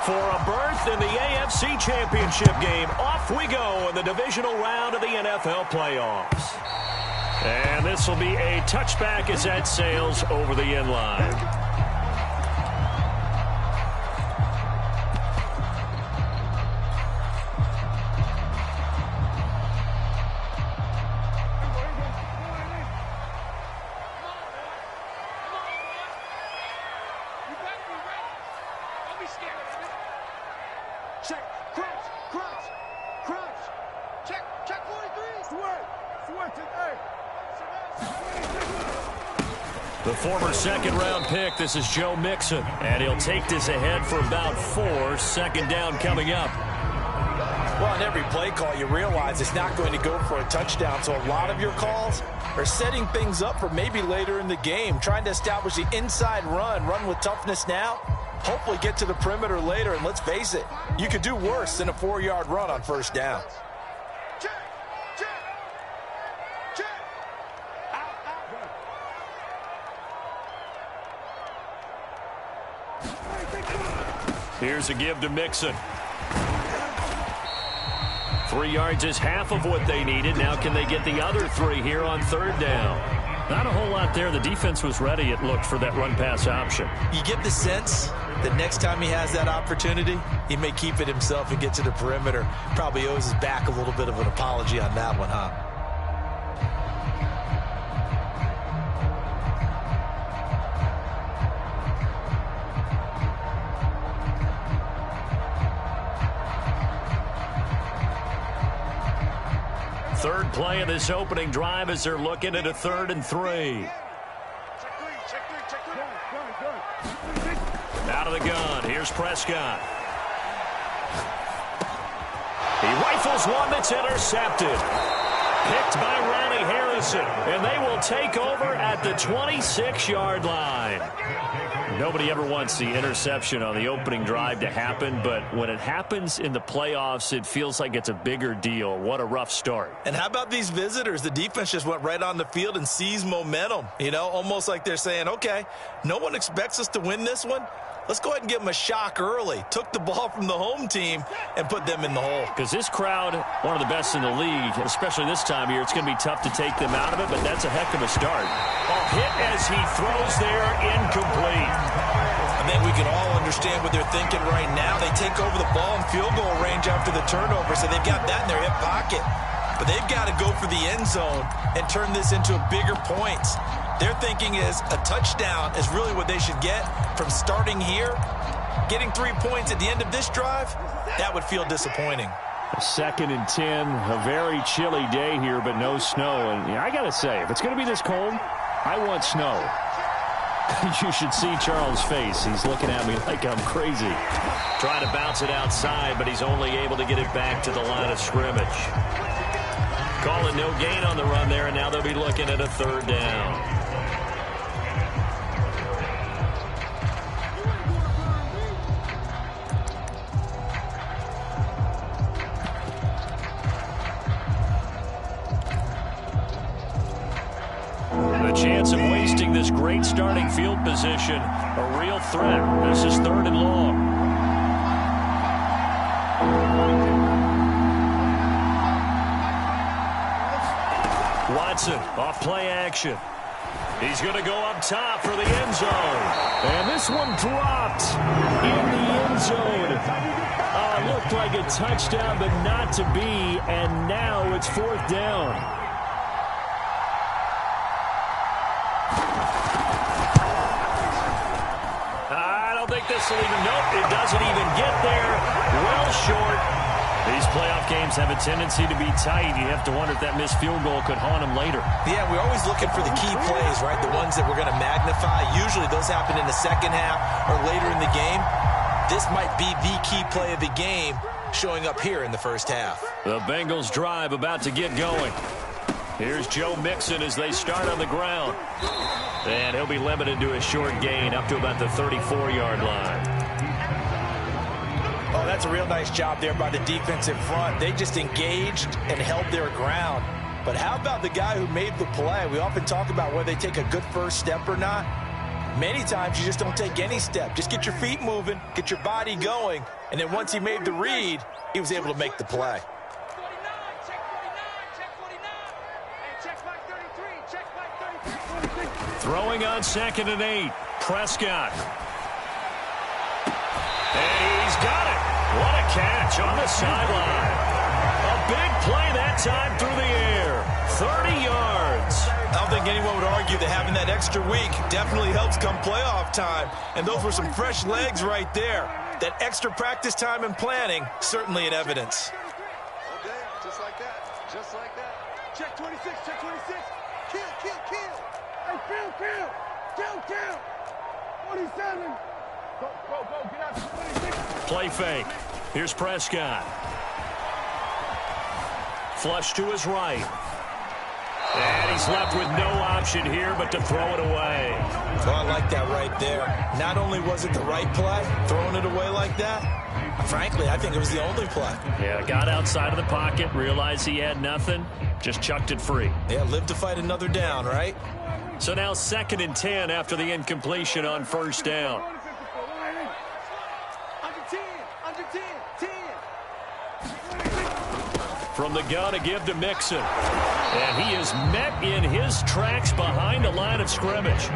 For a berth in the AFC Championship game, off we go in the divisional round of the NFL playoffs. And this will be a touchback as that sails over the end line. The former second-round pick, this is Joe Mixon, and he'll take this ahead for about 4, second down coming up. Well, in every play call, you realize it's not going to go for a touchdown, so a lot of your calls are setting things up for maybe later in the game, trying to establish the inside run with toughness now, hopefully get to the perimeter later, and let's face it, you could do worse than a 4-yard run on first down. Here's a give to Mixon. 3 yards is half of what they needed. Now can they get the other 3 here on third down? Not a whole lot there. The defense was ready, it looked, for that run-pass option. You get the sense that next time he has that opportunity, he may keep it himself and get to the perimeter. Probably owes his back a little bit of an apology on that one, huh? Third play of this opening drive as they're looking at a 3rd and 3. Out of the gun. Here's Prescott. He rifles one that's intercepted. Picked by Ronnie Harrison. And they will take over at the 26-yard line. Nobody ever wants the interception on the opening drive to happen, but when it happens in the playoffs, it feels like it's a bigger deal. What a rough start. And how about these visitors? The defense just went right on the field and seized momentum. You know, almost like they're saying, okay, no one expects us to win this one. Let's go ahead and give them a shock early. Took the ball from the home team and put them in the hole. Because this crowd, one of the best in the league, especially this time of year, it's going to be tough to take them out of it, but that's a heck of a start. Hit as he throws there, incomplete. I think we can all understand what they're thinking right now. They take over the ball in field goal range after the turnover, so they've got that in their hip pocket. But they've got to go for the end zone and turn this into bigger points. Their thinking is a touchdown is really what they should get from starting here. Getting 3 points at the end of this drive, that would feel disappointing. 2nd and 10, a very chilly day here, but no snow. And I got to say, if it's going to be this cold, I want snow. You should see Charles' face. He's looking at me like I'm crazy. Trying to bounce it outside, but he's only able to get it back to the line of scrimmage. Calling no gain on the run there, and now they'll be looking at a 3rd down. Chance of wasting this great starting field position, a real threat. This is 3rd and long. Watson off play action. He's going to go up top for the end zone. And this one dropped in the end zone. Looked like a touchdown, but not to be. And now it's 4th down. Nope, it doesn't even get there. Well short. These playoff games have a tendency to be tight. You have to wonder if that missed field goal could haunt them later. Yeah, we're always looking for the key plays, right? The ones that we're going to magnify. Usually those happen in the second half or later in the game. This might be the key play of the game showing up here in the first half. The Bengals drive about to get going. Here's Joe Mixon as they start on the ground. And he'll be limited to a short gain up to about the 34-yard line. Oh, that's a real nice job there by the defensive front. They just engaged and held their ground. But how about the guy who made the play? We often talk about whether they take a good first step or not. Many times you just don't take any step. Just get your feet moving, get your body going, and then once he made the read, he was able to make the play. Throwing on 2nd and 8. Prescott. And he's got it. What a catch on the sideline. A big play that time through the air. 30 yards. I don't think anyone would argue that having that extra week definitely helps come playoff time. And those were some fresh legs right there. That extra practice time and planning, certainly in evidence. Okay, just like that. Just like that. Check 26, check 26. Kill, kill, kill. Hey, kill, kill. Kill, kill. 27. Go, go, go. Get out. 26. Play fake. Here's Prescott. Flush to his right. And he's left with no option here but to throw it away. Oh, I like that right there. Not only was it the right play, throwing it away like that, frankly, I think it was the only play. Yeah, got outside of the pocket, realized he had nothing, just chucked it free. Yeah, live to fight another down, right? So now 2nd and 10 after the incompletion on 1st down. Under 10, under 10, 10. From the gun, a give to Mixon. And he is met in his tracks behind the line of scrimmage.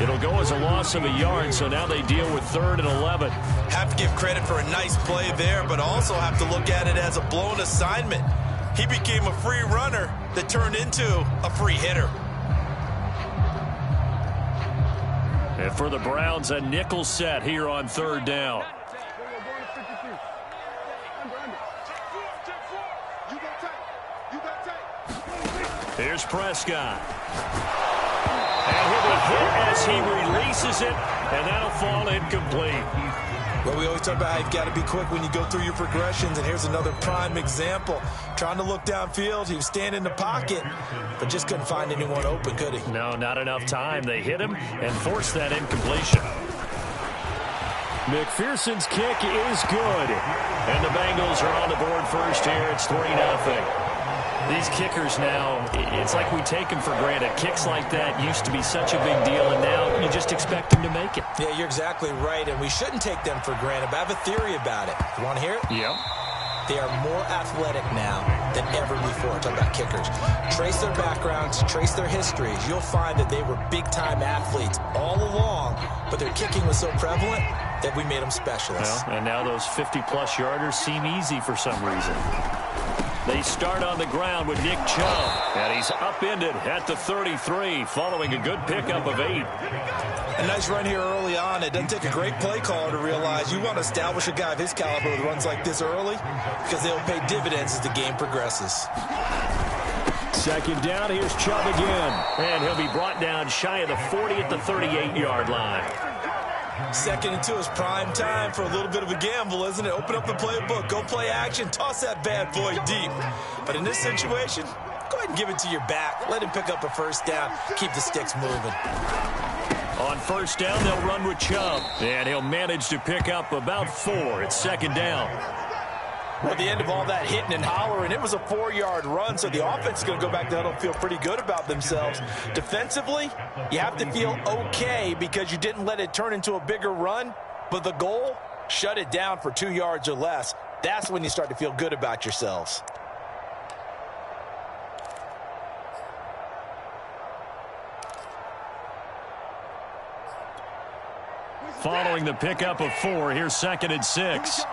It'll go as a loss of a yard, so now they deal with 3rd and 11. Have to give credit for a nice play there, but also have to look at it as a blown assignment. He became a free runner that turned into a free hitter. And for the Browns, a nickel set here on 3rd down. Here's Prescott. And he'll be hit as he releases it, and that'll fall incomplete. Well, we always talk about how you've got to be quick when you go through your progressions, and here's another prime example. Trying to look downfield, he was standing in the pocket, but just couldn't find anyone open, could he? No, not enough time. They hit him and forced that incompletion. McPherson's kick is good. And the Bengals are on the board first here. It's 3-0. These kickers now, it's like we take them for granted. Kicks like that used to be such a big deal, and now you just expect them to make it. Yeah, you're exactly right, and we shouldn't take them for granted, but I have a theory about it. You want to hear it? Yep. They are more athletic now than ever before. Talk about kickers. Trace their backgrounds, trace their histories. You'll find that they were big-time athletes all along, but their kicking was so prevalent that we made them specialists. Well, and now those 50-plus yarders seem easy for some reason. They start on the ground with Nick Chubb, and he's upended at the 33 following a good pickup of 8. A nice run here early on. It doesn't take a great play caller to realize you want to establish a guy of his caliber with runs like this early because they'll pay dividends as the game progresses. 2nd down, here's Chubb again, and he'll be brought down shy of the 40 at the 38-yard line. 2nd and 2 is prime time for a little bit of a gamble, isn't it? Open up the playbook, go play action, toss that bad boy deep. But in this situation, go ahead and give it to your back. Let him pick up a 1st down, keep the sticks moving. On 1st down, they'll run with Chubb, and he'll manage to pick up about 4. It's 2nd down. At the end of all that hitting and hollering, it was a 4-yard run, so the offense is going to go back to huddle and feel pretty good about themselves. Defensively, you have to feel okay because you didn't let it turn into a bigger run, but the goal, shut it down for 2 yards or less. That's when you start to feel good about yourselves. Following the pickup of 4, here's 2nd and 6.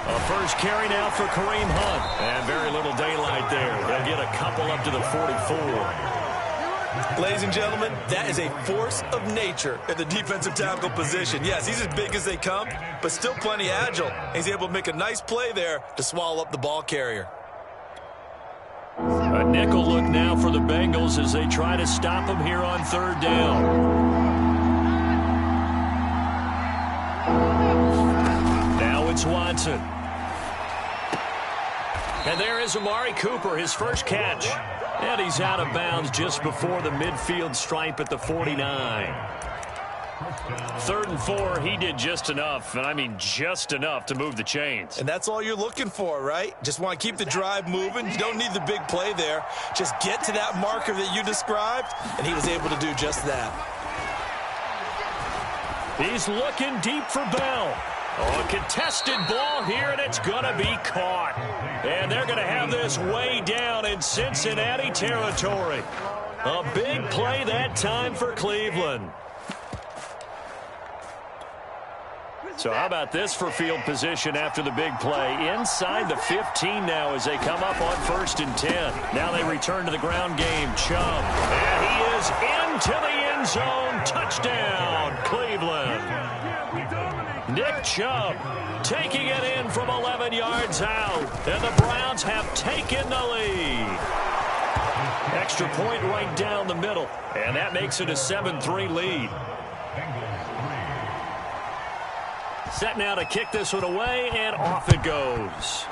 A first carry now for Kareem Hunt. And very little daylight there. They'll get a couple up to the 44. Ladies and gentlemen, that is a force of nature at the defensive tackle position. Yes, he's as big as they come, but still plenty agile. He's able to make a nice play there to swallow up the ball carrier. A nickel look now for the Bengals as they try to stop him here on 3rd down. Now it's Watson. And there is Amari Cooper, his first catch. And he's out of bounds just before the midfield stripe at the 49. 3rd and 4, he did just enough, and I mean just enough to move the chains. And that's all you're looking for, right? Just want to keep the drive moving. You don't need the big play there. Just get to that marker that you described, and he was able to do just that. He's looking deep for Bell. Oh, a contested ball here, and it's going to be caught. And they're going to have this way down in Cincinnati territory. A big play that time for Cleveland. So how about this for field position after the big play? Inside the 15 now as they come up on 1st and 10. Now they return to the ground game. Chubb. And he is into the end zone. Touchdown, Cleveland. Nick Chubb taking it in from 11 yards out. And the Browns have taken the lead. Extra point right down the middle. And that makes it a 7-3 lead. Set now to kick this one away, and off it goes.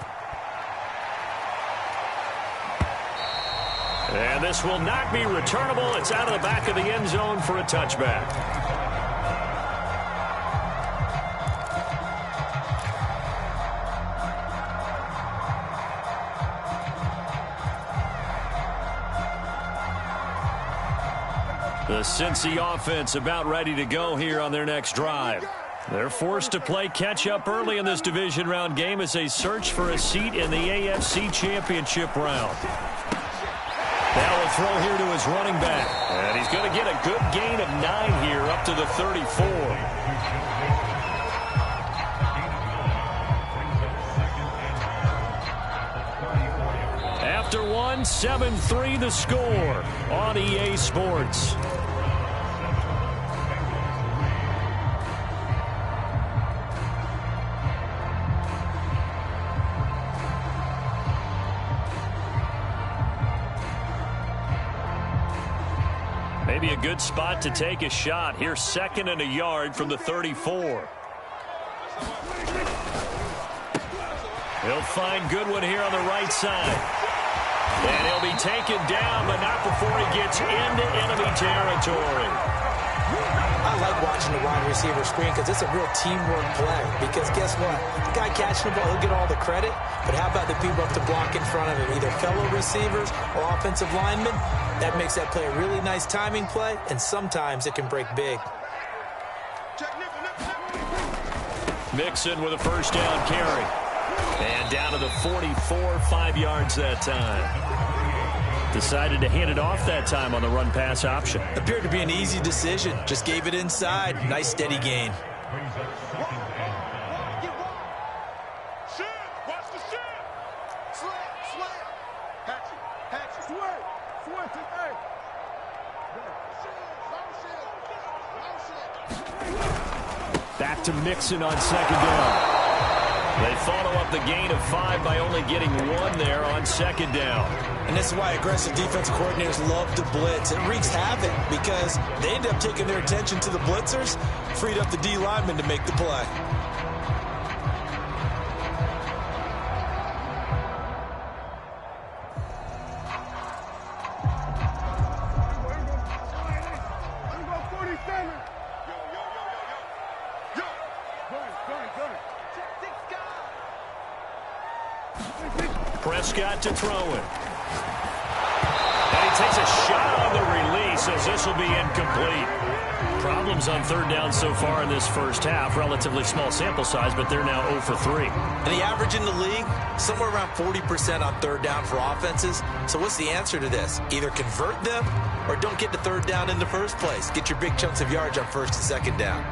And this will not be returnable. It's out of the back of the end zone for a touchback. The Cincy offense about ready to go here on their next drive. They're forced to play catch-up early in this division round game as they search for a seat in the AFC Championship round. Now a throw here to his running back. And he's going to get a good gain of 9 here up to the 34. After one, 7-3 the score on EA Sports. Maybe a good spot to take a shot. Here's 2nd and a yard from the 34. He'll find Goodwin here on the right side. And he'll be taken down, but not before he gets into enemy territory. I like watching the wide receiver screen because it's a real teamwork play. Because guess what? The guy catching the ball, he'll get all the credit. But how about the people up to block in front of him? Either fellow receivers or offensive linemen. That makes that play a really nice timing play, and sometimes it can break big. Mixon with a 1st down carry. And down to the 44, 5 yards that time. Decided to hand it off that time on the run-pass option. Appeared to be an easy decision. Just gave it inside. Nice steady gain. Back to Mixon on 2nd down. They follow up the gain of 5 by only getting 1 there on 2nd down. And this is why aggressive defensive coordinators love to blitz. It wreaks havoc because they end up taking their attention to the blitzers, freed up the D lineman to make the play. Prescott to throw it. And he takes a shot on the release as this will be incomplete. Problems on 3rd down so far in this first half. Relatively small sample size, but they're now 0 for 3. And the average in the league, somewhere around 40% on 3rd down for offenses. So what's the answer to this? Either convert them or don't get to 3rd down in the first place. Get your big chunks of yards on 1st and 2nd down.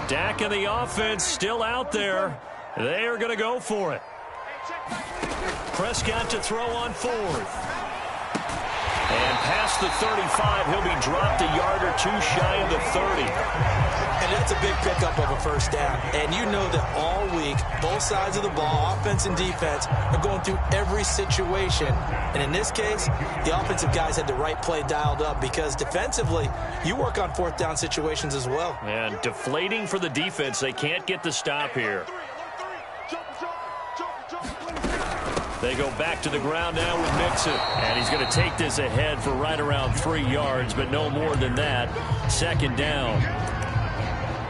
Dak and the offense still out there. They are going to go for it. Prescott to throw on 4th. And past the 35. He'll be dropped a yard or two shy of the 30. And that's a big pickup of a first down. And you know that all week, both sides of the ball, offense and defense, are going through every situation. And in this case, the offensive guys had the right play dialed up because defensively, you work on fourth down situations as well. And deflating for the defense. They can't get the stop here. They go back to the ground now with Mixon. And he's going to take this ahead for right around 3 yards, but no more than that. Second down.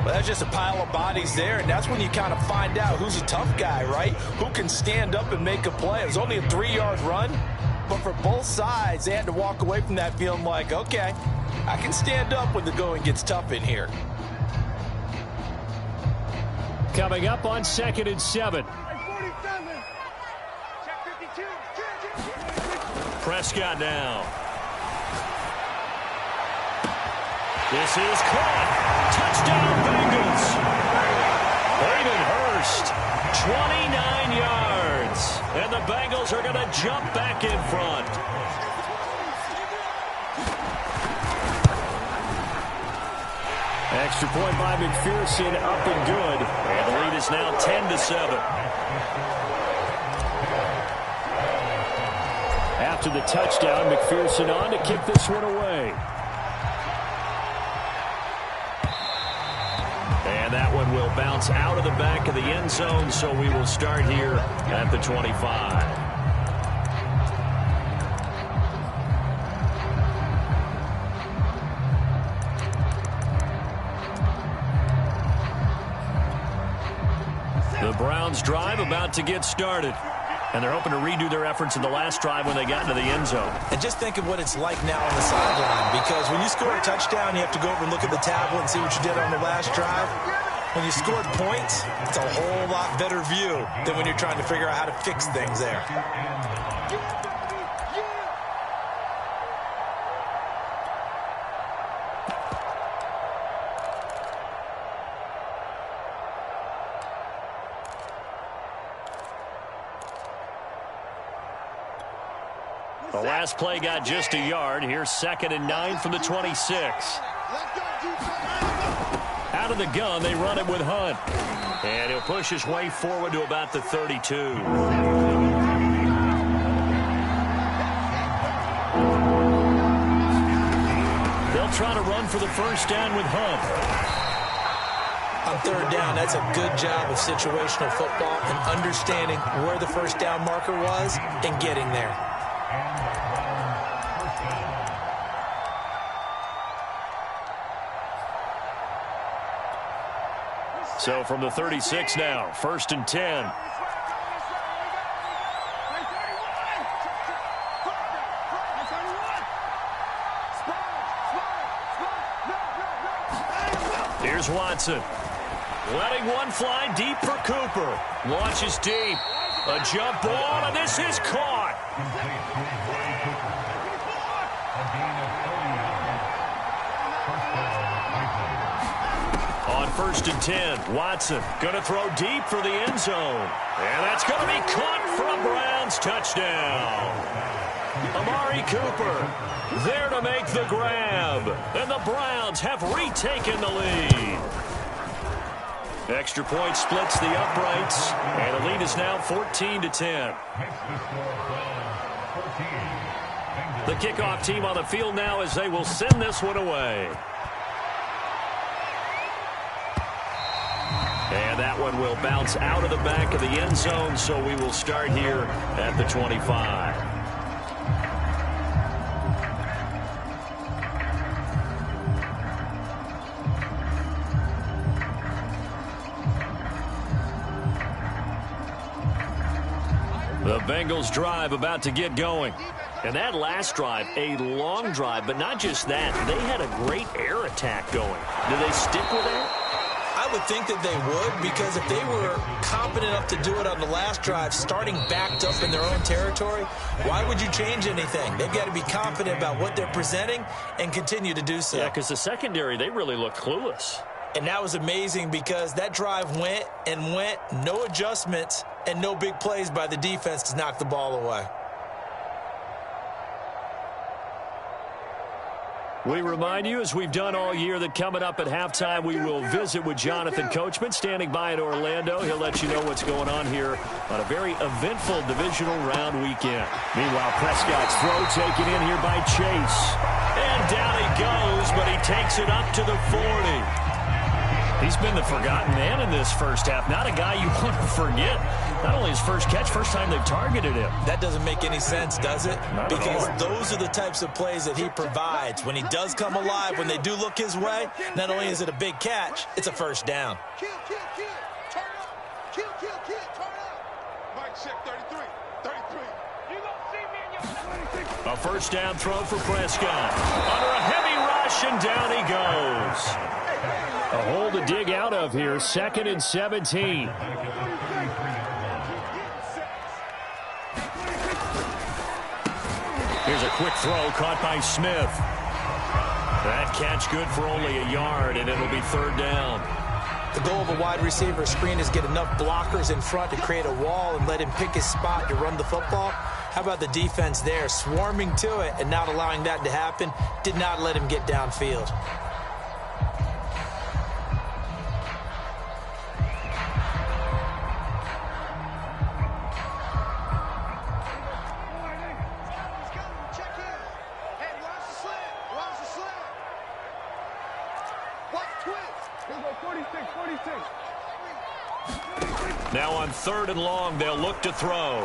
Well, that's just a pile of bodies there, and that's when you kind of find out who's a tough guy, right? Who can stand up and make a play. It was only a 3-yard run, but for both sides, they had to walk away from that feeling like, okay, I can stand up when the going gets tough in here. Coming up on 2nd and 7. Prescott now. This is caught. Touchdown, Bengals. Hayden Hurst, 29 yards. And the Bengals are going to jump back in front. Extra point by McPherson, up and good. And the lead is now 10-7. After the touchdown, McPherson on to kick this one away. And that one will bounce out of the back of the end zone, so we will start here at the 25. The Browns drive about to get started. And they're hoping to redo their efforts in the last drive when they got into the end zone. And just think of what it's like now on the sideline, because when you score a touchdown, you have to go over and look at the tablet and see what you did on the last drive. When you scored points, it's a whole lot better view than when you're trying to figure out how to fix things there. The last play got just a yard. Here's 2nd and 9 from the 26. Out of the gun, they run it with Hunt. And he'll push his way forward to about the 32. They'll try to run for the first down with Hunt. On third down, that's a good job of situational football and understanding where the first down marker was and getting there. So from the 36 now, 1st and 10. Here's Watson. Letting one fly deep for Cooper. Launches deep. A jump ball, and this is caught. On 1st and 10, Watson going to throw deep for the end zone. And that's going to be caught for a Browns touchdown. Amari Cooper there to make the grab. And the Browns have retaken the lead. Extra point splits the uprights. And the lead is now 14-10. The kickoff team on the field now as they will send this one away. And that one will bounce out of the back of the end zone, so we will start here at the 25. The Bengals drive about to get going. And that last drive, a long drive, but not just that. They had a great air attack going. Do they stick with that? I would think that they would, because if they were competent enough to do it on the last drive, starting backed up in their own territory, why would you change anything? They've got to be confident about what they're presenting and continue to do so. Yeah, because the secondary, they really look clueless. And that was amazing because that drive went and went, no adjustments and no big plays by the defense to knock the ball away. We remind you, as we've done all year, that coming up at halftime, we will visit with Jonathan Coachman, standing by in Orlando. He'll let you know what's going on here on a very eventful divisional round weekend. Meanwhile, Prescott's throw taken in here by Chase. And down he goes, but he takes it up to the 40. He's been the forgotten man in this first half. Not a guy you want to forget. Not only his first catch, first time they've targeted him. That doesn't make any sense, does it? Not because those are the types of plays that he provides. When he does come alive, when they do look his way, not only is it a big catch, it's a first down. Kill, kill, kill. Turn up. Kill, kill, kill. Turn up. Mike, check 33. 33. You gonna see me in your... A first down throw for Prescott. Under a heavy rush, and down he goes. A hole to dig out of here, 2nd and 17. Here's a quick throw caught by Smith. That catch good for only a yard, and it'll be 3rd down. The goal of a wide receiver screen is get enough blockers in front to create a wall and let him pick his spot to run the football. How about the defense there, swarming to it and not allowing that to happen? Did not let him get downfield. Now on 3rd and long, they'll look to throw.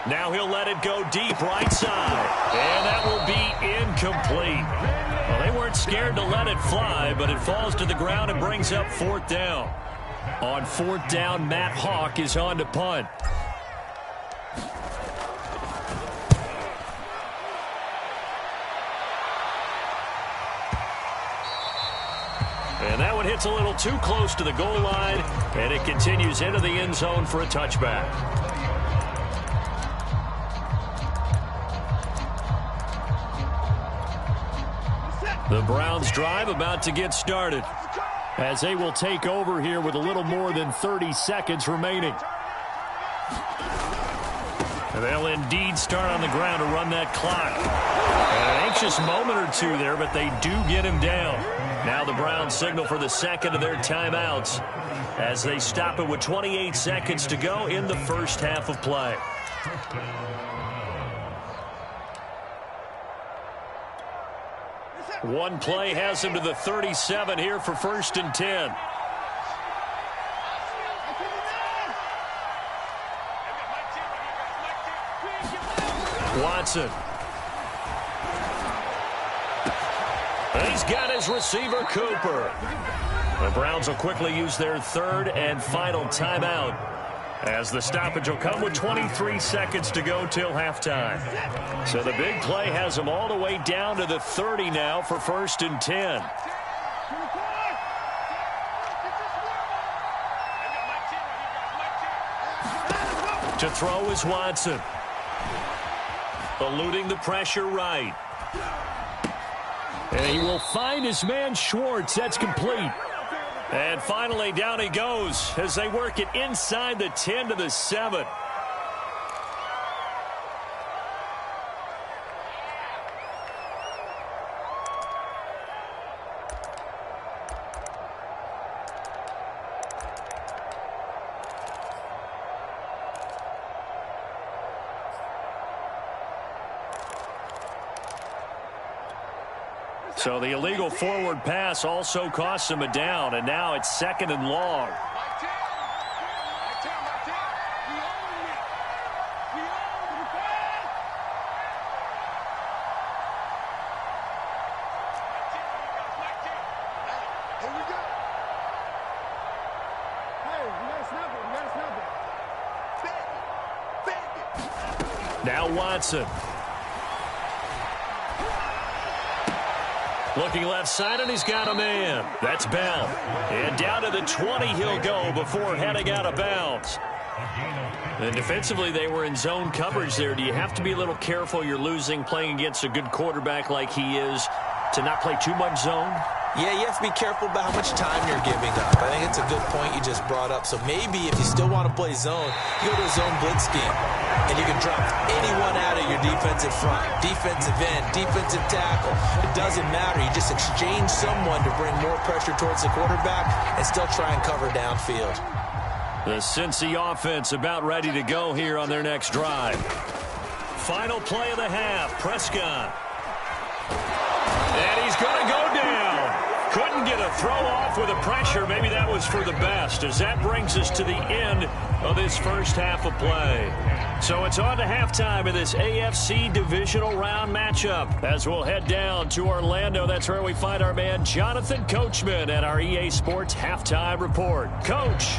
Now he'll let it go deep right side. And that will be incomplete. Well, they weren't scared to let it fly, but it falls to the ground and brings up 4th down. On 4th down, Matt Hawk is on to punt. And that one hits a little too close to the goal line, and it continues into the end zone for a touchback. The Browns drive about to get started, as they will take over here with a little more than 30 seconds remaining. And they'll indeed start on the ground to run that clock. An anxious moment or two there, but they do get him down. Now the Browns signal for the second of their timeouts as they stop it with 28 seconds to go in the first half of play. One play has him to the 37 here for 1st and 10. Watson. He's got his receiver, Cooper. The Browns will quickly use their 3rd and final timeout, as the stoppage will come with 23 seconds to go till halftime. So the big play has them all the way down to the 30 now for 1st and 10. To throw is Watson. Eluding the pressure right. And he will find his man Schwartz. That's complete. And finally, down he goes as they work it inside the 10 to the 7. So the illegal forward pass also costs him a down, and now it's 2nd and long. Now Watson. Looking left side, and he's got a man. That's Bell. And down to the 20 he'll go before heading out of bounds. And defensively, they were in zone coverage there. Do you have to be a little careful? You're losing, playing against a good quarterback like he is, to not play too much zone? Yeah, you have to be careful about how much time you're giving up. I think it's a good point you just brought up. So maybe if you still want to play zone, you go to a zone blitz scheme, and you can drop anyone out of your defense. defensive front, defensive end, defensive tackle. It doesn't matter. You just exchange someone to bring more pressure towards the quarterback and still try and cover downfield. The Cincy offense about ready to go here on their next drive. Final play of the half, Prescott. And he's going to go down. Couldn't get a throw off with the pressure. Maybe that was for the best, as that brings us to the end of this first half of play. So it's on to halftime of this AFC divisional round matchup as we'll head down to Orlando. That's where we find our man Jonathan Coachman at our EA Sports Halftime Report. Coach.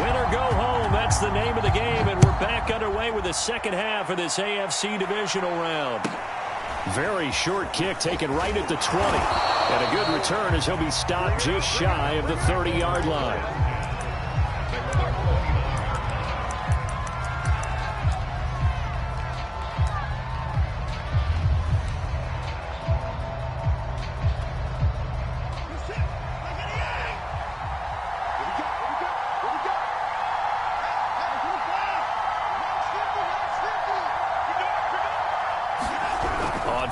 Win or go home, that's the name of the game, and we're back underway with the second half of this AFC divisional round. Very short kick taken right at the 20. And a good return as he'll be stopped just shy of the 30-yard line.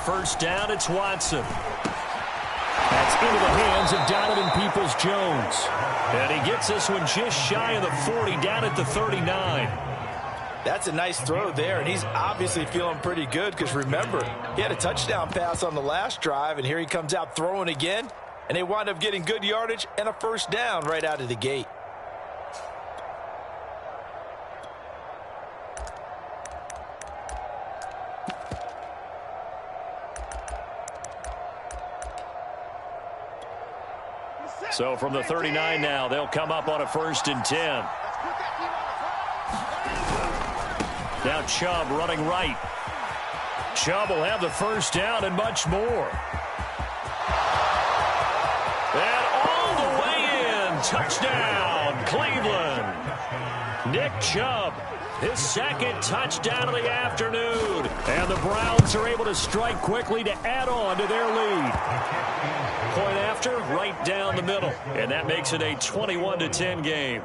First down, it's Watson. That's into the hands of Donovan Peoples-Jones. And he gets this one just shy of the 40, down at the 39. That's a nice throw there, and he's obviously feeling pretty good because, remember, he had a touchdown pass on the last drive, and here he comes out throwing again, and they wind up getting good yardage and a first down right out of the gate. So from the 39 now, they'll come up on a 1st and 10. Now Chubb running right. Chubb will have the first down and much more. And all the way in. Touchdown, Cleveland. Nick Chubb, his second touchdown of the afternoon. And the Browns are able to strike quickly to add on to their lead. Point after, right down the middle. And that makes it a 21-10 game.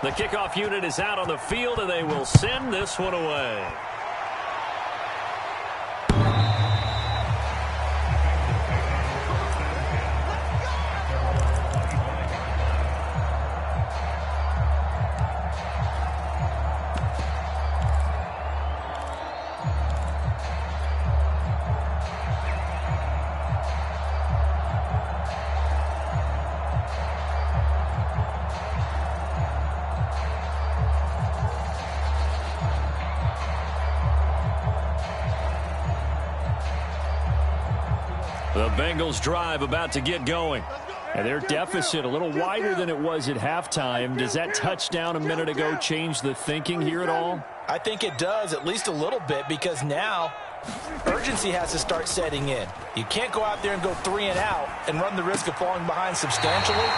The kickoff unit is out on the field, and they will send this one away. The Bengals drive about to get going. And their deficit a little wider than it was at halftime. Does that touchdown a minute ago change the thinking here at all? I think it does, at least a little bit, because now urgency has to start setting in. You can't go out there and go 3 and out and run the risk of falling behind substantially,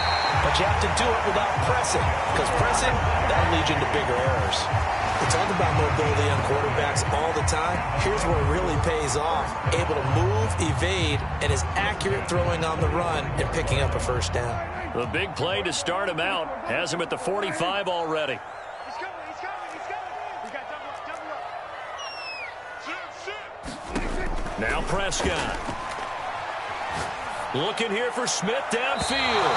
but you have to do it without pressing, because pressing, that'll lead you into bigger errors. We talk about mobility on quarterbacks all the time. Here's where it really pays off. Able to move, evade, and is accurate throwing on the run and picking up a first down. The big play to start him out has him at the 45 already. He's coming. He's got double up. Now Prescott. Looking here for Smith downfield.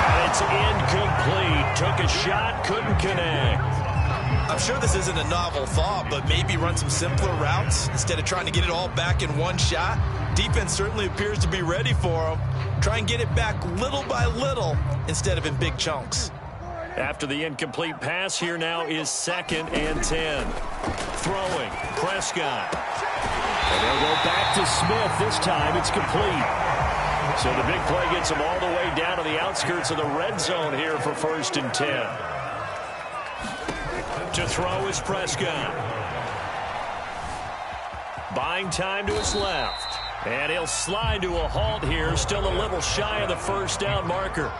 And it's incomplete. Took a shot, couldn't connect. I'm sure this isn't a novel thought, but maybe run some simpler routes instead of trying to get it all back in one shot. Defense certainly appears to be ready for him. Try and get it back little by little instead of in big chunks. After the incomplete pass, here now is 2nd and 10. Throwing, Prescott. And they'll go back to Smith. This time it's complete. So the big play gets them all the way down to the outskirts of the red zone here for 1st and 10. To throw is Prescott. Buying time to his left. And he'll slide to a halt here. Still a little shy of the first down marker.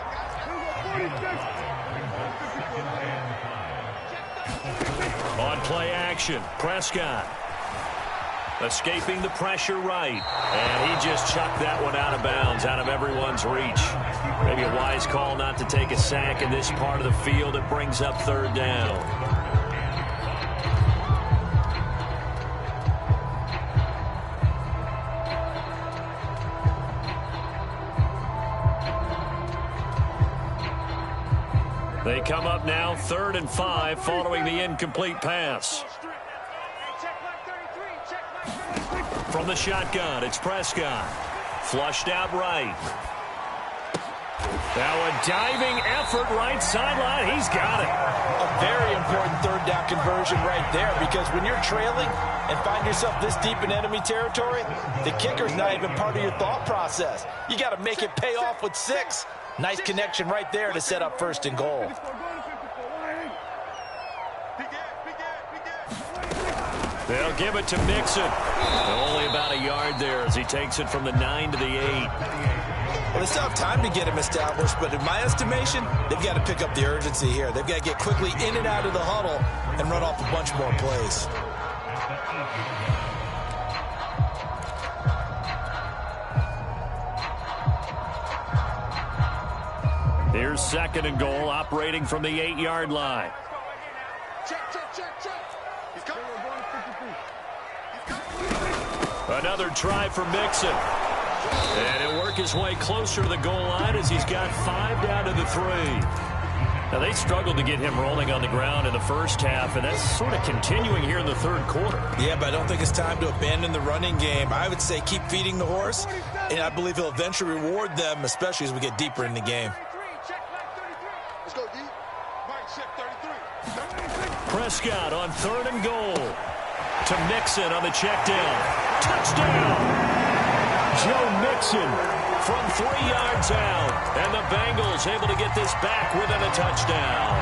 action. Prescott escaping the pressure right. And he just chucked that one out of bounds, out of everyone's reach. Maybe a wise call not to take a sack in this part of the field. It brings up third down. They come up now 3rd and 5 following the incomplete pass. From the shotgun, it's Prescott. Flushed out right. Now a diving effort right sideline. He's got it. A very important third down conversion right there, because when you're trailing and find yourself this deep in enemy territory, the kicker's not even part of your thought process. You got to make it pay off with 6. Nice connection right there to set up 1st and goal. They'll give it to Mixon. Only about a yard there as he takes it from the 9 to the 8. Well, they still have time to get him established, but in my estimation, they've got to pick up the urgency here. They've got to get quickly in and out of the huddle and run off a bunch more plays. Here's 2nd and goal, operating from the 8-yard line. Another try for Mixon. And he'll work his way closer to the goal line as he's got 5 down to the 3. Now, they struggled to get him rolling on the ground in the first half, and that's sort of continuing here in the 3rd quarter. Yeah, but I don't think it's time to abandon the running game. I would say keep feeding the horse, and I believe he'll eventually reward them, especially as we get deeper in the game. Let's go, D. Mike, check 33. Prescott on 3rd and goal. To Mixon on the check down. Touchdown! Joe Mixon from 3 yards out. And the Bengals able to get this back within a touchdown.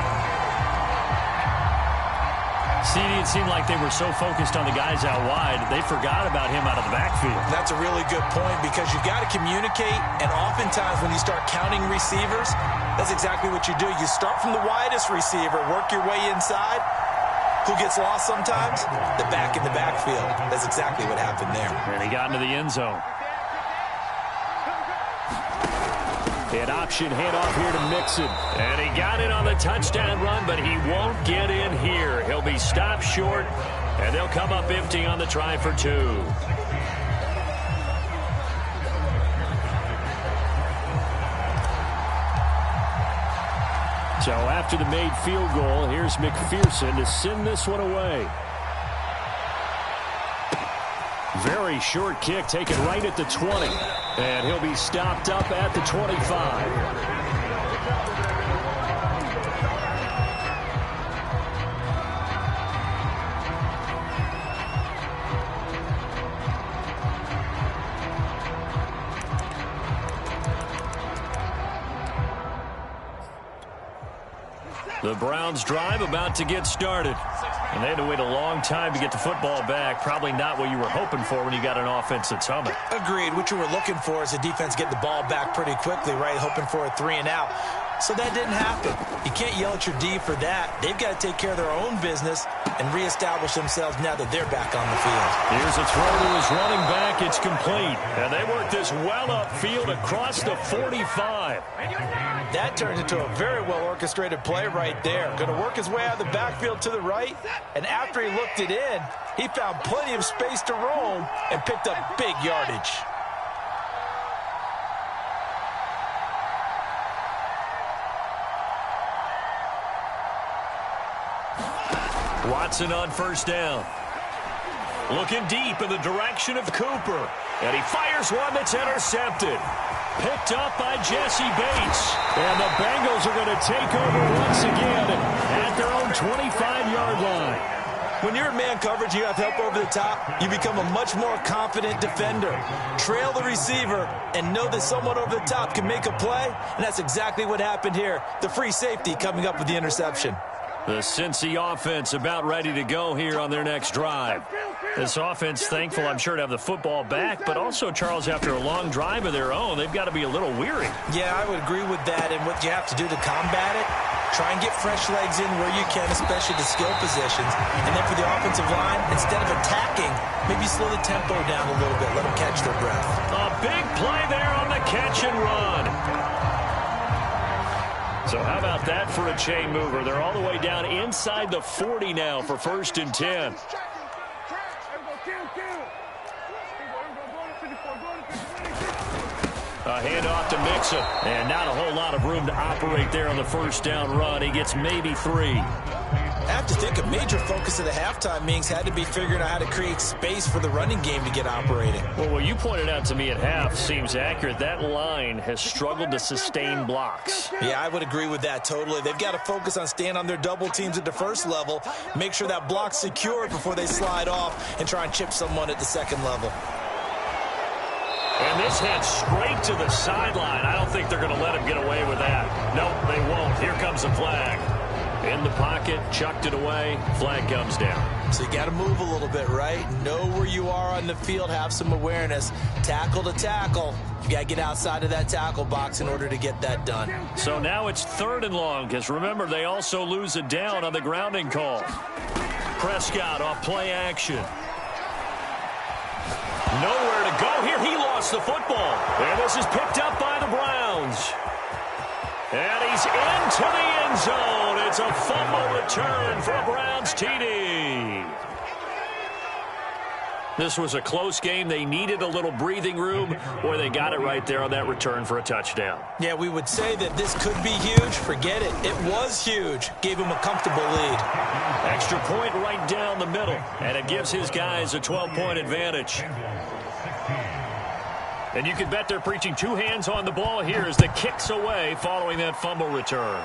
See, it seemed like they were so focused on the guys out wide, they forgot about him out of the backfield. That's a really good point, because you've got to communicate, and oftentimes when you start counting receivers, that's exactly what you do. You start from the widest receiver, work your way inside. Who gets lost sometimes? The back in the backfield. That's exactly what happened there. And he got into the end zone. An option handoff here to Mixon. And he got it on the touchdown run, but he won't get in here. He'll be stopped short, and they'll come up empty on the try for 2. So after the made field goal, here's McPherson to send this one away. Very short kick taken right at the 20. And he'll be stopped up at the 25. The Browns drive about to get started. And they had to wait a long time to get the football back. Probably not what you were hoping for when you got an offense that's humming. Agreed. What you were looking for is the defense get the ball back pretty quickly, right? Hoping for a 3 and out. So that didn't happen. You can't yell at your D for that. They've got to take care of their own business and reestablish themselves now that they're back on the field. Here's a throw to his running back. It's complete. And they work this well upfield across the 45. That turns into a very well-orchestrated play right there. Going to work his way out of the backfield to the right. And after he looked it in, he found plenty of space to roam and picked up big yardage. Watson on 1st down. Looking deep in the direction of Cooper. And he fires one that's intercepted. Picked up by Jesse Bates. And the Bengals are going to take over once again at their own 25-yard line. When you're in man coverage, you have help over the top. You become a much more confident defender. Trail the receiver and know that someone over the top can make a play. And that's exactly what happened here. The free safety coming up with the interception. The Cincy offense about ready to go here on their next drive. This offense thankful, I'm sure, to have the football back, but also, Charles, after a long drive of their own, they've got to be a little weary. Yeah, I would agree with that, and what you have to do to combat it Try and get fresh legs in where you can, especially the skill positions. And then for the offensive line, instead of attacking, maybe slow the tempo down a little bit. Let them catch their breath. A big play there on the catch and run. So how about that for a chain mover? They're all the way down inside the 40 now for 1st and 10. A handoff to Mixon, and not a whole lot of room to operate there on the 1st down run. He gets maybe 3. I have to think a major focus of the halftime meetings had to be figuring out how to create space for the running game to get operating. Well, what you pointed out to me at half seems accurate. That line has struggled to sustain blocks. Yeah, I would agree with that totally. They've got to focus on staying on their double teams at the first level, make sure that block's secured before they slide off and try and chip someone at the second level. And this heads straight to the sideline. I don't think they're going to let him get away with that. Nope, they won't. Here comes a flag. In the pocket, chucked it away, flag comes down. So you got to move a little bit, right? Know where you are on the field, have some awareness. Tackle to tackle. You got to get outside of that tackle box in order to get that done. So now it's 3rd and long, because remember, they also lose a down on the grounding call. Prescott off play action. Nowhere to go here. He lost the football. And this is picked up by the Browns. And he's into the end zone. It's a fumble return for a Browns TD. This was a close game. They needed a little breathing room, or they got it right there on that return for a touchdown. Yeah, we would say that this could be huge. Forget it. It was huge. Gave him a comfortable lead. Extra point right down the middle, and it gives his guys a 12-point advantage. And you can bet they're preaching 2 hands on the ball here as the kick's away following that fumble return.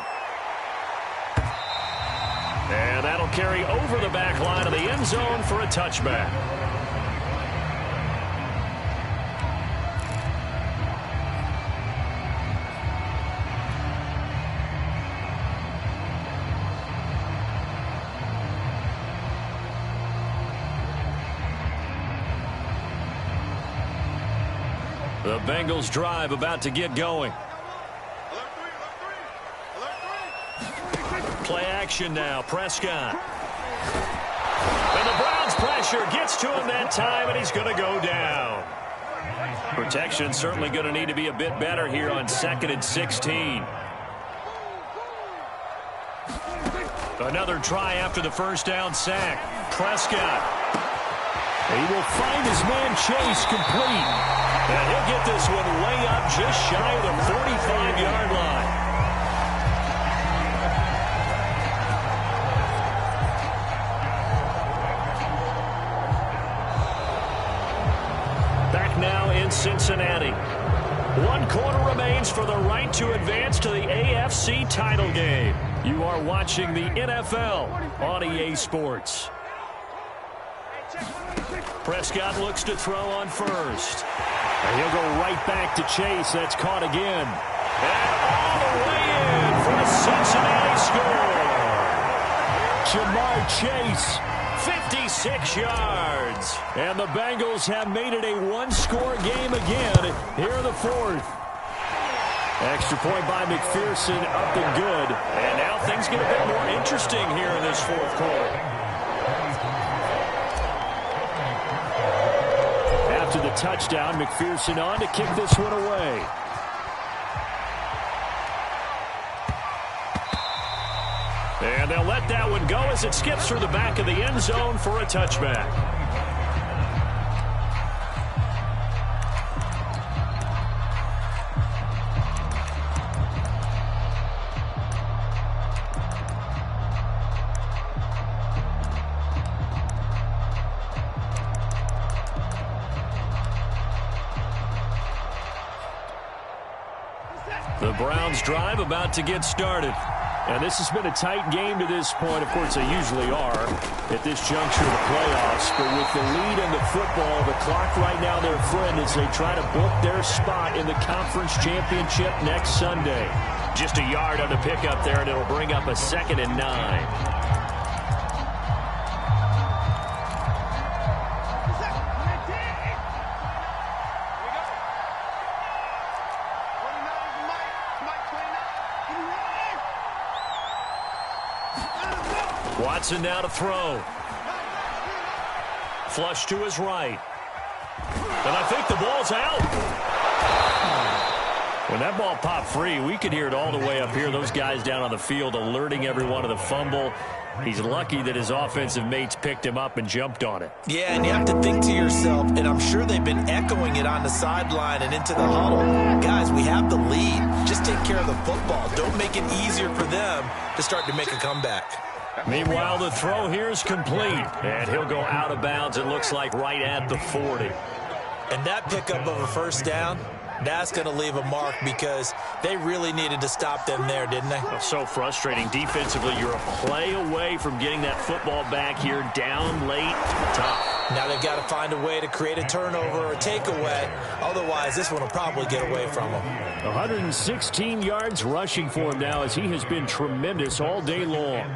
And that'll carry over the back line of the end zone for a touchback. The Bengals drive about to get going. Play action now. Prescott. And the Browns pressure gets to him that time, and he's going to go down. Protection certainly going to need to be a bit better here on 2nd and 16. Another try after the 1st down sack. Prescott. He will find his man Chase complete. And he'll get this one way up just shy of the 45-yard line. Back now in Cincinnati. 1 quarter remains for the right to advance to the AFC title game. You are watching the NFL on EA Sports. Prescott looks to throw on 1st. And he'll go right back to Chase. That's caught again. And all the way in for a Cincinnati score. Jamar Chase, 56 yards. And the Bengals have made it a 1-score game again here in the 4th. Extra point by McPherson, up and good. And now things get a bit more interesting here in this 4th quarter. To the touchdown, McPherson on to kick this one away. And they'll let that one go as it skips through the back of the end zone for a touchback. The Browns drive about to get started. And this has been a tight game to this point. Of course, they usually are at this juncture of the playoffs. But with the lead in the football, the clock right now their friend as they try to book their spot in the conference championship next Sunday. Just a yard on the pickup there, and it'll bring up a 2nd and 9. Watson now to throw. Flush to his right. And I think the ball's out. When that ball popped free, we could hear it all the way up here. Those guys down on the field alerting everyone of the fumble. He's lucky that his offensive mates picked him up and jumped on it. Yeah, and you have to think to yourself, and I'm sure they've been echoing it on the sideline and into the huddle. Guys, we have the lead. Just take care of the football. Don't make it easier for them to start to make a comeback. Meanwhile, the throw here is complete. And he'll go out of bounds, it looks like, right at the 40. And that pickup of a first down, that's going to leave a mark because they really needed to stop them there, didn't they? Well, so frustrating. Defensively, you're a play away from getting that football back here. Down late, tough. Now they've got to find a way to create a turnover or a takeaway. Otherwise, this one will probably get away from them. 116 yards rushing for him now as he has been tremendous all day long.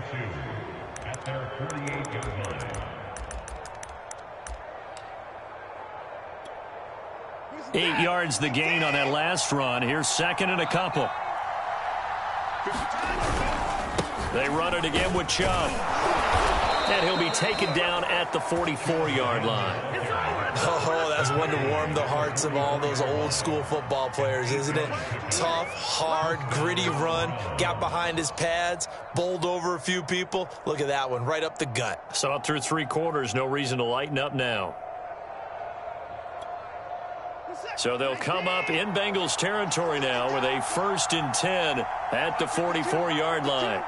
8 yards the gain on that last run. Here's second and a couple. They run it again with Chubb. And he'll be taken down at the 44-yard line. Oh, that's one to warm the hearts of all those old school football players, isn't it? Tough, hard, gritty run. Got behind his pads, bowled over a few people. Look at that one, right up the gut. So up through 3 quarters, no reason to lighten up now. So they'll come up in Bengals territory now with a 1st and 10 at the 44-yard line.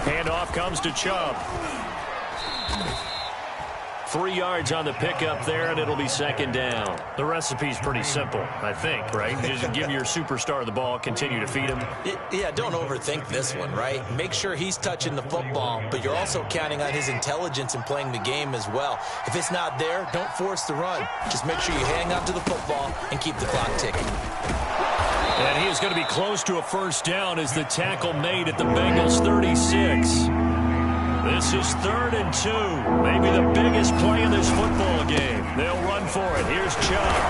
Handoff comes to Chubb. 3 yards on the pickup there, and it'll be second down. The recipe's pretty simple, I think, right? Just give your superstar the ball, continue to feed him. Yeah, don't overthink this one, right? Make sure he's touching the football, but you're also counting on his intelligence in playing the game as well. If it's not there, don't force the run. Just make sure you hang on to the football and keep the clock ticking. And he is going to be close to a first down as the tackle made at the Bengals 36. This is 3rd and 2. Maybe the biggest play in this football game. They'll run for it. Here's Chubb.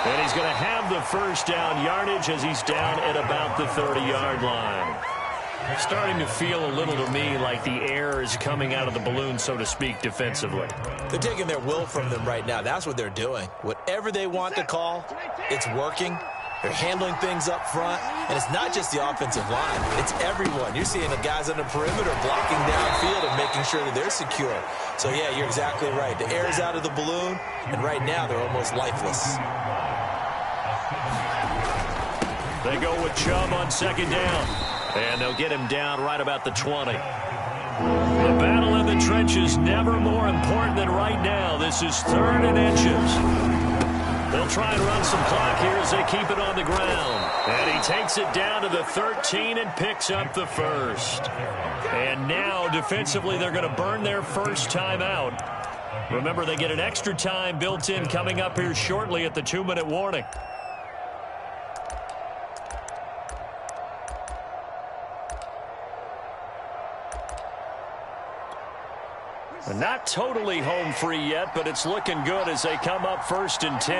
And he's going to have the first down yardage as he's down at about the 30-yard line. Starting to feel a little to me like the air is coming out of the balloon, so to speak, defensively. They're taking their will from them right now. That's what they're doing. Whatever they want to call, it's working. They're handling things up front, and it's not just the offensive line. It's everyone. You're seeing the guys on the perimeter blocking downfield and making sure that they're secure. So, yeah, you're exactly right. The air's out of the balloon, and right now they're almost lifeless. They go with Chubb on second down, and they'll get him down right about the 20. The battle in the trenches never more important than right now. This is 3rd and inches. They'll try and run some clock here as they keep it on the ground. And he takes it down to the 13 and picks up the first. And now, defensively, they're going to burn their first time out. Remember, they get an extra time built in coming up here shortly at the 2-minute warning. Not totally home free yet, but it's looking good as they come up 1st and 10.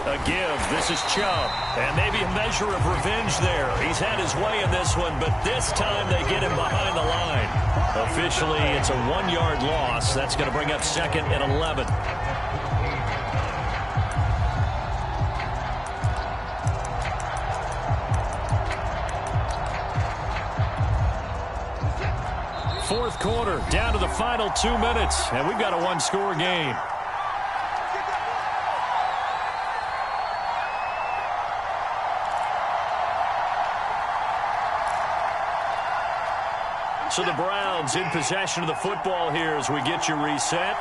A give. This is Chubb. And maybe a measure of revenge there. He's had his way in this one, but this time they get him behind the line. Officially, it's a 1-yard loss. That's going to bring up 2nd and 11. Fourth quarter, down to the final 2 minutes, and we've got a 1-score game. So the Browns in possession of the football here as we get you reset.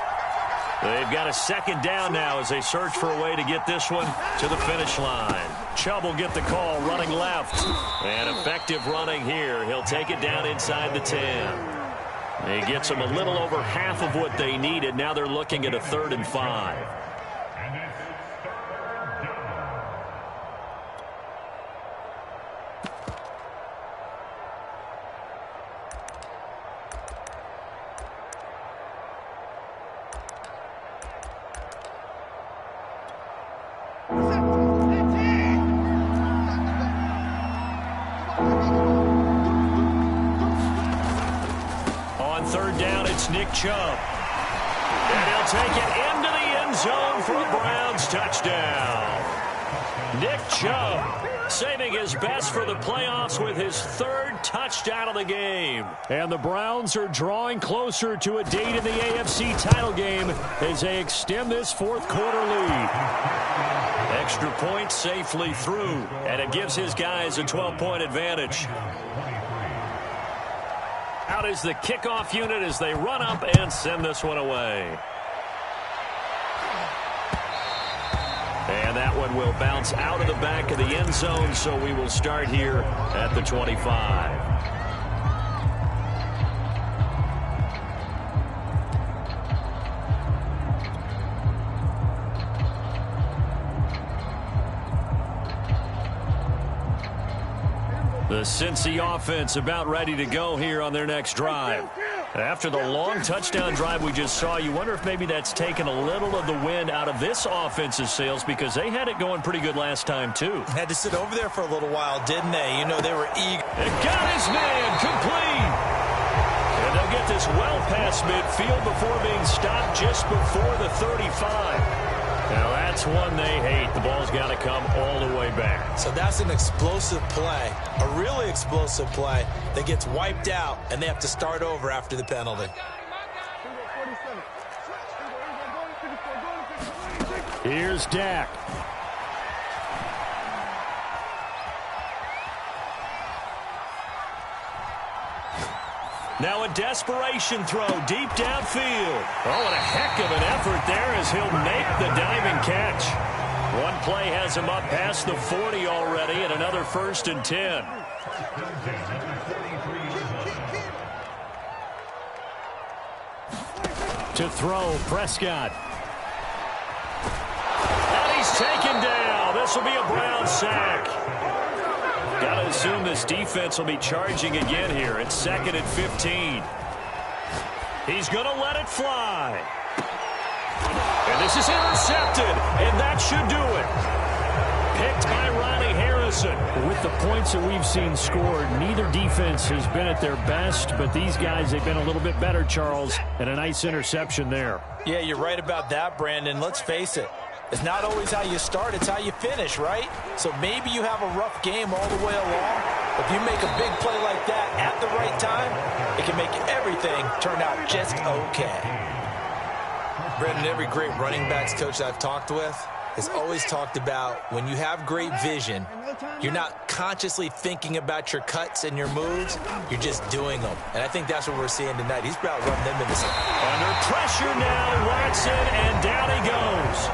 They've got a second down now as they search for a way to get this one to the finish line. Chubb will get the call running left. And effective running here. He'll take it down inside the 10. He gets them a little over half of what they needed. Now they're looking at a 3rd and 5. It's Nick Chubb. And he'll take it into the end zone for a Browns touchdown. Nick Chubb saving his best for the playoffs with his third touchdown of the game. And the Browns are drawing closer to a date in the AFC title game as they extend this fourth quarter lead. Extra point safely through, and it gives his guys a 12-point advantage. Out is the kickoff unit as they run up and send this one away. And that one will bounce out of the back of the end zone, so we will start here at the 25. The Cincy offense about ready to go here on their next drive. After the long touchdown drive we just saw, you wonder if maybe that's taken a little of the wind out of this offense's sails, because they had it going pretty good last time, too. Had to sit over there for a little while, didn't they? You know, they were eager. It got his man complete. And they'll get this well past midfield before being stopped just before the 35. Now, that's one they hate. The ball's got to come all the way back. So that's an explosive play, a really explosive play that gets wiped out, and they have to start over after the penalty. Here's Dak. Now a desperation throw deep downfield. Oh, and a heck of an effort there as he'll make the diving catch. One play has him up past the 40 already, and another 1st and 10. To throw, Prescott. And he's taken down. This will be a Brown sack. Got to assume this defense will be charging again here. It's 2nd and 15. He's going to let it fly. And this is intercepted, and that should do it. Picked by Ronnie Harrison. With the points that we've seen scored, neither defense has been at their best, but these guys, they've been a little bit better, Charles, and a nice interception there. Yeah, you're right about that, Brandon. Let's face it. It's not always how you start, it's how you finish, right? So maybe you have a rough game all the way along. If you make a big play like that at the right time, it can make everything turn out just okay. Brandon, every great running backs coach I've talked with has always talked about when you have great vision, you're not consciously thinking about your cuts and your moves, you're just doing them. And I think that's what we're seeing tonight. He's about to run them into some. Under pressure now, Watson, and down he goes.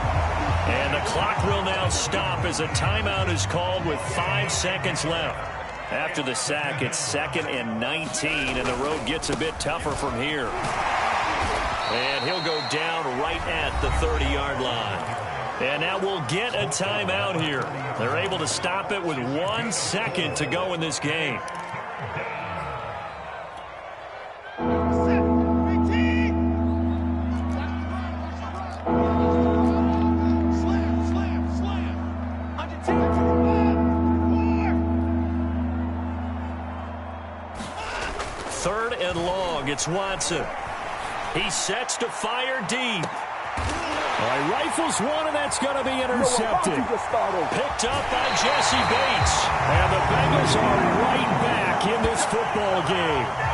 And the clock will now stop as a timeout is called with 5 seconds left. After the sack, it's 2nd and 19, and the road gets a bit tougher from here. And he'll go down right at the 30-yard line. And now we'll get a timeout here. They're able to stop it with 1 second to go in this game. It's Watson. He sets to fire deep. All right, rifles one, and that's going to be intercepted. Picked up by Jesse Bates. And the Bengals are right back in this football game.